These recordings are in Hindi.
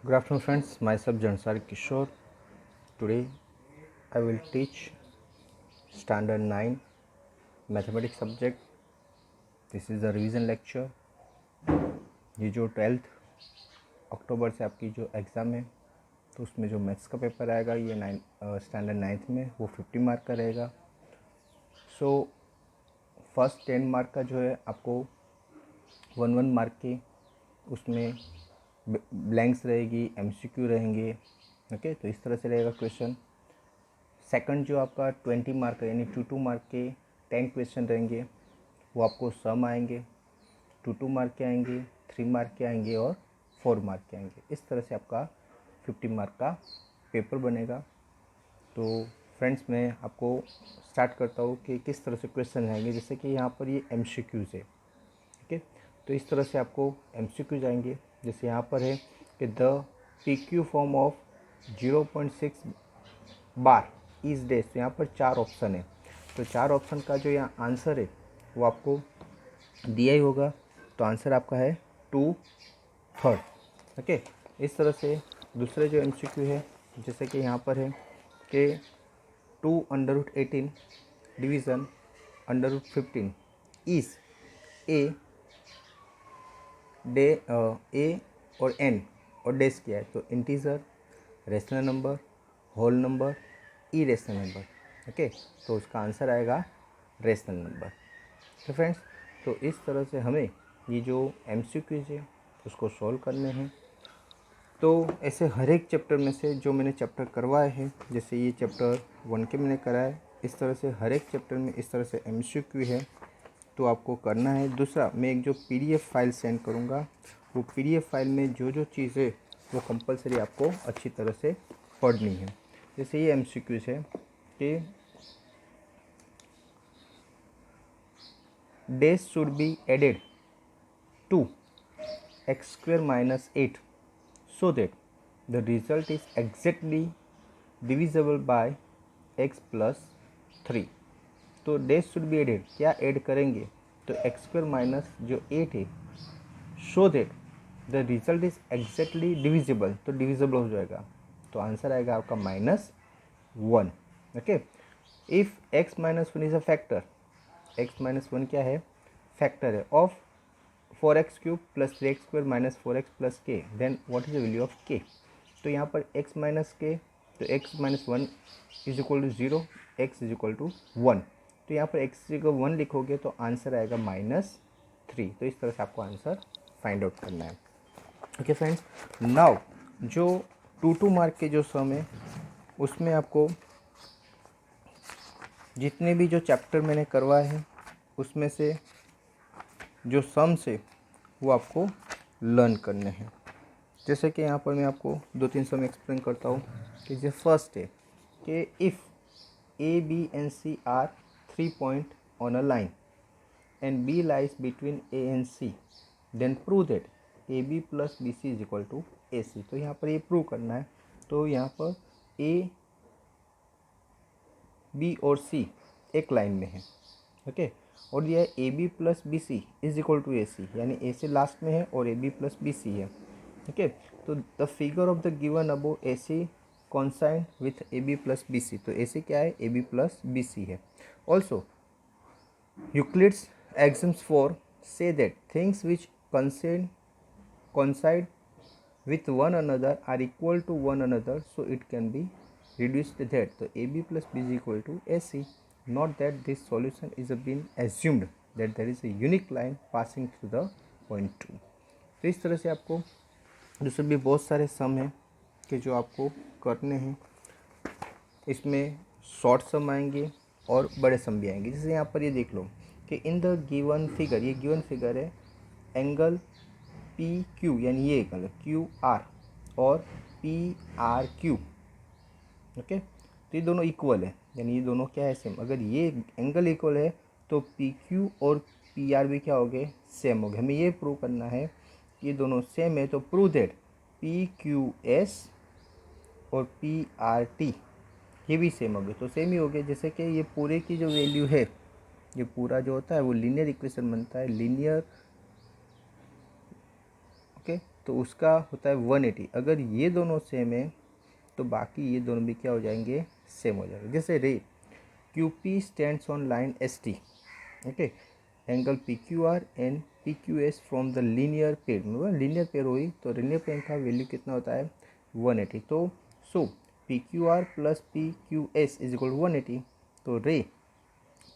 Good afternoon friends, myself Jansari Kishore. Today I will teach Standard 9 Mathematics subject. This is a revision lecture. ये जो 12th अक्टूबर से आपकी जो एग्ज़ाम है तो उसमें जो मैथ्स का पेपर आएगा ये स्टैंडर्ड 9th में वो 50 मार्क का रहेगा. सो फर्स्ट 10 मार्क का जो है आपको 1 मार्क के उसमें ब्लैंक्स रहेगी, MCQ रहेंगे. ओके, तो इस तरह से रहेगा क्वेश्चन. सेकंड जो आपका 20 मार्क का यानी 2 मार्क के 10 क्वेश्चन रहेंगे वो आपको सम आएंगे. 2 मार्क के आएंगे, 3 मार्क के आएंगे और 4 मार्क के आएंगे. इस तरह से आपका 50 मार्क का पेपर बनेगा. तो फ्रेंड्स मैं आपको स्टार्ट करता हूँ कि किस तरह से क्वेश्चन आएंगे. जैसे कि यहाँ पर ये MCQs है. ओके, तो इस तरह से आपको MCQs आएंगे. जैसे यहाँ पर है कि द PQ फॉर्म ऑफ 0.6 बार इस डेज. तो यहाँ पर 4 ऑप्शन है. तो 4 ऑप्शन का जो यहाँ आंसर है वो आपको दिया ही होगा. तो आंसर आपका है 2/3. ओके, इस तरह से दूसरे जो MCQ है जैसे कि यहाँ पर है कि 2√18 डिवीज़न √15 इस ए और एन और डेज किया है. तो integer, rational number, whole number, irrational number. Okay, तो उसका आंसर आएगा रेशनल नंबर. तो फ्रेंड्स, तो इस तरह से हमें ये जो MCQs है उसको सॉल्व करने हैं. तो ऐसे हर एक चैप्टर में से जो मैंने चैप्टर करवाए हैं, जैसे ये चैप्टर 1 के मैंने कराए, इस तरह से हर एक चैप्टर में इस तरह से MCQ है तो आपको करना है. दूसरा, मैं एक जो PDF फाइल सेंड करूँगा वो PDF फाइल में जो जो चीज़ें वो कंपलसरी आपको अच्छी तरह से पढ़नी है. जैसे ये MCQs है कि days should be added to x² - 8 so that the result is exactly divisible by x + 3. तो डेज शुड बी एडेड, क्या ऐड करेंगे तो x² - जो 8 है, so that the result is exactly divisible. तो डिविजिबल हो जाएगा. तो आंसर आएगा आपका -1. Okay, if x - 1 is a factor, x - 1 क्या है, फैक्टर है of 4x³ + 3x² - 4x + k, then what is the value of k. तो यहाँ पर x - k, तो x - 1 is equal to 0, x is equal to 1. तो यहाँ पर x को 1 लिखोगे तो आंसर आएगा -3. तो इस तरह से आपको आंसर फाइंड आउट करना है. ओके फ्रेंड्स, नाउ जो 2 मार्क के जो सम है उसमें आपको जितने भी जो चैप्टर मैंने करवाए हैं उसमें से जो सम्स है वो आपको लर्न करने हैं. जैसे कि यहाँ पर मैं आपको 2-3 सम एक्सप्लेन करता हूँ. कि जो फर्स्ट है कि if A, B and C are 3 points on a line and B lies between A and C, then prove that AB + BC is equal to AC. तो यहाँ पर ये प्रूव करना है. तो यहाँ पर A, B और C एक लाइन में है. ओके, और यह AB + BC is equal to AC, यानी AC लास्ट में है और AB + BC है. ओके, तो the figure of the given above AC coincide with AB + BC. तो AC क्या है, AB + BC है. Also Euclid's axioms for say that things which coincide with one another are equal to one another, so it can be reduced that तो AB + BC is equal to AC. Not that this solution is been assumed that there is a unique line passing through the point 2. तो इस तरह से आपको दूसरे भी बहुत सारे सम हैं कि जो आपको करने हैं. इसमें शॉर्ट सम आएंगे और बड़े सम भी आएंगे. जैसे यहाँ पर ये देख लो कि इन द गिवन फिगर, ये गिवन फिगर है एंगल PQ, यानी ये एंगल QR और PRQ. ओके, तो ये दोनों इक्वल है, यानी ये दोनों क्या है, सेम. अगर ये एंगल इक्वल है तो PQ और PR भी क्या हो गए, सेम हो गए. हमें ये प्रूव करना है कि ये दोनों सेम है. तो प्रूव दैट PQS और PRT ये भी सेम हो गए. तो सेम ही हो गए. जैसे कि ये पूरे की जो वैल्यू है, ये पूरा जो होता है वो लीनियर इक्वेशन बनता है, लीनियर. ओके, तो उसका होता है 180। अगर ये दोनों सेम है तो बाकी ये दोनों भी क्या हो जाएंगे, सेम हो जाएंगे। जैसे रे QP stands on line ST, okay, angle PQR and PQS from the linear pair, मतलब लीनियर पेयर हुई तो लीनियर पेयर का वैल्यू कितना होता है 180। तो सो PQR plus PQS is equal 180। तो रे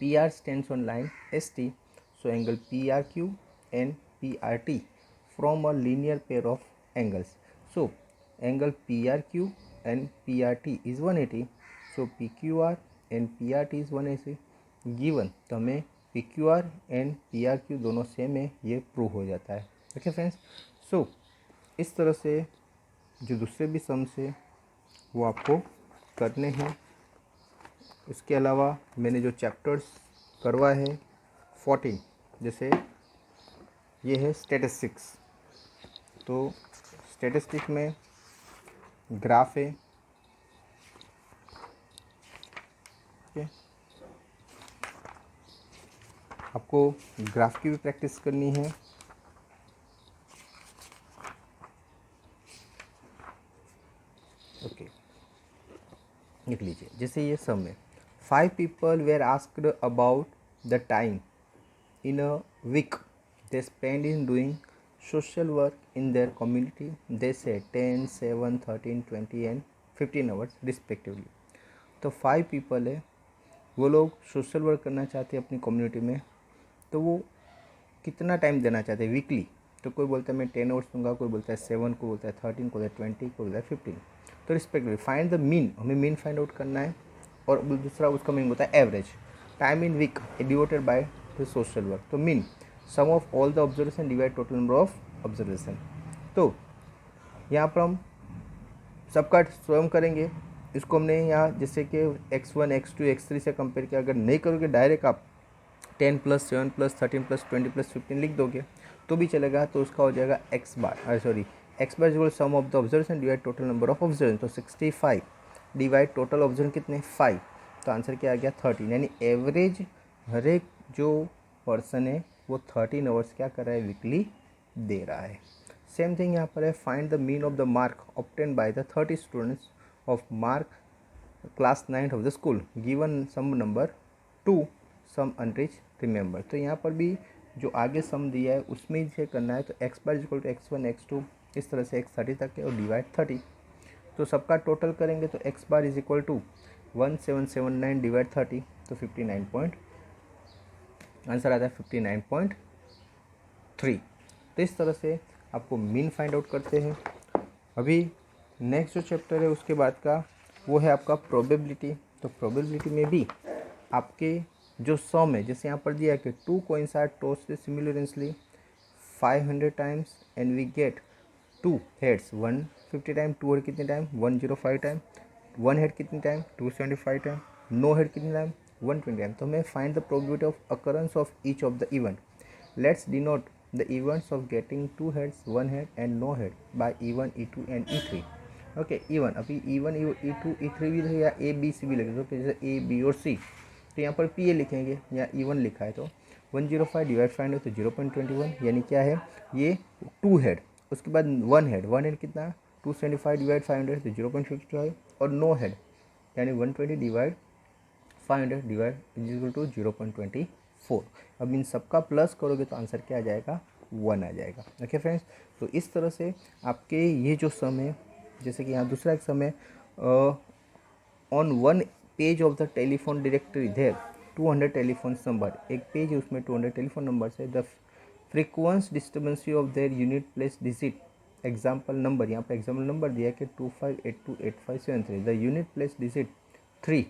PR stands on line ST, so angle PRQ and PRT from a linear pair of angles. So angle PRQ and PRT is 180, so PQR and PRT is 180 given। तो हमें PQR and PRQ दोनों सेम है, ये प्रूव हो जाता है। ओके फ्रेंड्स, सो इस तरह से जो दूसरे भी सम्स है वो आपको करने हैं। इसके अलावा मैंने जो चैप्टर्स करवा है 14, जैसे ये है स्टैटिस्टिक्स, तो स्टैटिस्टिक्स में ग्राफ है, ओके, आपको ग्राफ की भी प्रैक्टिस करनी है। ओके, लिख लीजिए। जैसे ये सम है 5 people were asked about the time in a week they spend in doing social work in their community. They say 10, 7, 13, 20 and 15 hours respectively। तो 5 people है, वो लोग सोशल वर्क करना चाहते हैं अपनी कम्युनिटी में, तो वो कितना टाइम देना चाहते हैं वीकली। तो कोई बोलता है मैं 10 आवर्स दूंगा, कोई बोलता है 7, कोई बोलता है 13, कोई बोलता है 20, कोई बोलता है 15। तो रिस्पेक्टिवली फाइंड द मीन, हमें मीन फाइंड आउट करना है। और दूसरा उसका मीन होता है average time in week devoted by the social work. तो mean sum of all the observation divide total number of observation. तो यहाँ पर हम सबका स्वयं करेंगे। इसको हमने यहाँ जैसे कि x1, x2, x3 से कंपेयर किया। अगर नहीं करोगे डायरेक्ट आप 10 + 7 + 13 + 20 + 15 लिख दोगे तो भी चलेगा। तो उसका हो जाएगा x bar equal some of the observation divide total number of observation. तो 65 डिवाइड टोटल ऑब्जर्वेशन कितने 5, तो आंसर क्या आ गया 13। यानी एवरेज हर एक जो पर्सन है वो 13 आवर्स क्या कर रहा है वीकली दे रहा है। सेम थिंग यहाँ पर है find the mean of the mark obtain by the 30 students of mark class 9 of the school given sum number 2 sum अनरिच रिमेंबर। तो यहाँ पर भी जो आगे सम दिया है उसमें ही करना है। तो x bar equal to x1 x2 इस तरह से x 30 तक है और डिवाइड 30। तो सबका टोटल करेंगे तो x bar is equal to 1779 divide 30, तो 59 पॉइंट आंसर आता है 59.3। तो इस तरह से आपको मीन फाइंड आउट करते हैं। अभी नेक्स्ट जो चैप्टर है उसके बाद का वो है आपका प्रोबेबिलिटी। तो प्रोबेबिलिटी में भी आपके जो सम है, जैसे यहाँ पर दिया है कि 2 coincide tossed simultaneously 500 times and we get 2 heads 150 time, 2 head कितने टाइम 105 टाइम, 1 हेड कितने टाइम 275 टाइम, नो हेड कितने टाइम 120 टाइम। तो हमें find the probability of occurrence of each of the event. Let's denote the events of getting 2 heads 1 head and no head by E1 E2 and E3। Okay E1 अभी E1 E2 E3 भी लिखे या A B C भी लिखे। तो जैसे A B और C तो यहाँ पर PA लिखेंगे, या E1 लिखा है तो 105 डिवाइड 500 तो 0.21 यानी क्या है ये 2 हेड। उसके बाद 1 हेड कितना 275 डिवाइड 500 तो 0.55 और नो हेड यानी 120 डिवाइड 500 डिवाइड इक्वल टू 0.24। अब इन सबका प्लस करोगे तो आंसर क्या आ जाएगा 1 आ जाएगा। ओके फ्रेंड्स, तो इस तरह से आपके ये जो सम है, जैसे कि यहाँ दूसरा एक सम है on 1 page of the telephone directory there 200 telephone number. एक पेज है उसमें 200 टेलीफोन नंबर्स है। The frequency distribution of their unit place digit example number, यहाँ पर एग्जाम्पल नंबर दिया है कि 25828573। The unit place digit 3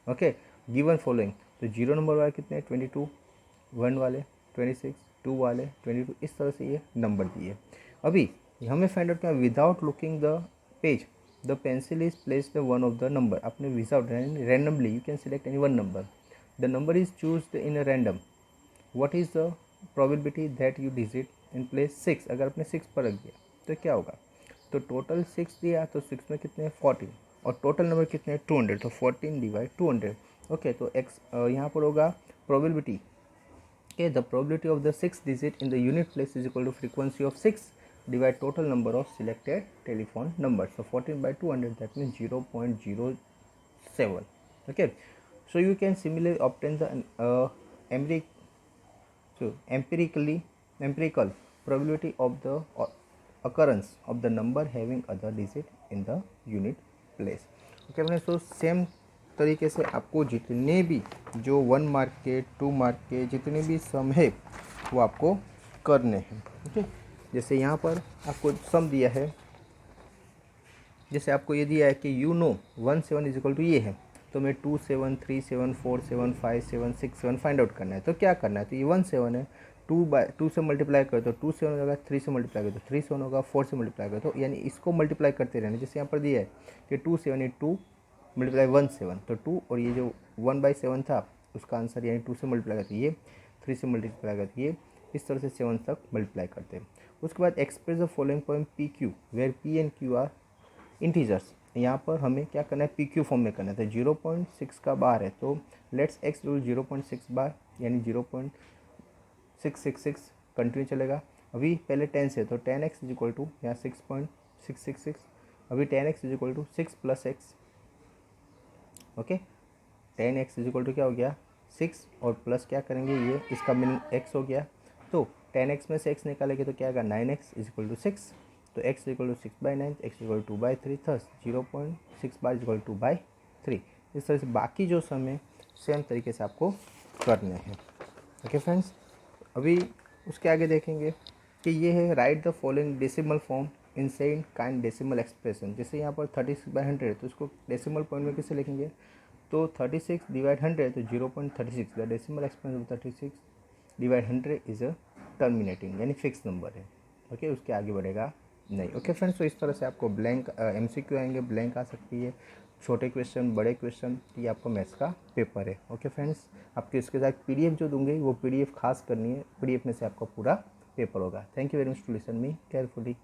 okay given following. तो 0 नंबर वाले कितने 22, 1 वाले 26, 2 वाले 22, इस तरह से ये नंबर दिए। अभी हमें फाइंड आउट किया without looking the page the pencil is placed one of the number. आपने without randomly you can select any one number. The number is choose in a random. What is the probability that you digit in place 6। अगर आपने 6 पर रख दिया तो क्या होगा, तो टोटल 6 दिया तो 6 में कितने 14 और टोटल नंबर कितने 200, तो 14 डिवाइड 200। ओके तो एक्स यहाँ पर होगा प्रोबेबिलिटी के the probability of the 6 digit in the unit place is equal to frequency of 6 divide total number of selected telephone numbers. So 14 by 200, that means 0.07. Okay, so you can similarly obtain the empirical probability of the occurrence of the number having other digit in the unit place. Okay friends, तो सेम तरीके से आपको जितने भी जो 1 मार्क के 2 मार्क के जितने भी सम है वो आपको करने हैं. ओके, जैसे यहाँ पर आपको सम दिया है, जैसे आपको ये दिया है कि you know 1 7 is equal to ये है, तो मैं 2 7 3 7 4 7 5 7 6 7 फाइंड आउट करना है. तो क्या करना है, तो ये 1 7 है, 2 से मल्टीप्लाई कर दो 2 7 होगा, 3 से मल्टीप्लाई कर दो 3 7 होगा, 4 से मल्टीप्लाई कर दो, यानी इसको मल्टीप्लाई करते रहना. जैसे यहाँ पर दिया है कि 2 7 है 2 मल्टीप्लाई 1 7, तो 2 और ये जो 1/7 था उसका आंसर यानी 2 से मल्टीप्लाई करते ये, 3 से मल्टीप्लाई करते ये, इस तरह से 7 तक मल्टीप्लाई करते हैं. उसके बाद express the following point P Q where P and Q are integers. यहाँ पर हमें क्या करना है, पी क्यू फॉर्म में करना है. तो 0.6 का बार है, तो लेट्स एक्स डू 0.6 बार यानी 0.666 कंटिन्यू चलेगा. अभी पहले 10 से, तो 10x इज इक्वल टू यहाँ 6.666. अभी 10x is equal to 6 + x. Okay, 10x is equal to क्या हो गया 6 और प्लस क्या करेंगे ये, इसका मीनिंग x हो गया. तो 10x में से x निकालेंगे तो क्या आएगा 9x इज इक्वल टू 6. तो x is equal to 6/9, x is equal to 2/3, thus 0.6 बार इज इक्वल टू 2/3. इस तरह से बाकी जो सम है सेम तरीके से आपको करने हैं. ओके फ्रेंड्स, अभी उसके आगे देखेंगे कि ये है right the following decimal form in same kind decimal expression. जैसे यहाँ पर 36/100 तो इसको डेसिमल पॉइंट में कैसे लिखेंगे, तो 36 डिवाइड 100 तो 0.36. The decimal expression of 36 divide 100 is a terminating यानी फिक्स नंबर है. ओके, उसके आगे बढ़ेगा नहीं. ओके फ्रेंड्स, तो इस तरह से आपको ब्लैंक MCQ आएंगे, ब्लैंक आ सकती है, छोटे क्वेश्चन बड़े क्वेश्चन, ये आपको मैथ्स का पेपर है. ओके फ्रेंड्स, आपके इसके साथ PDF जो दूंगे वो PDF खास करनी है, PDF में से आपका पूरा पेपर होगा. Thank you very much to listen me carefully.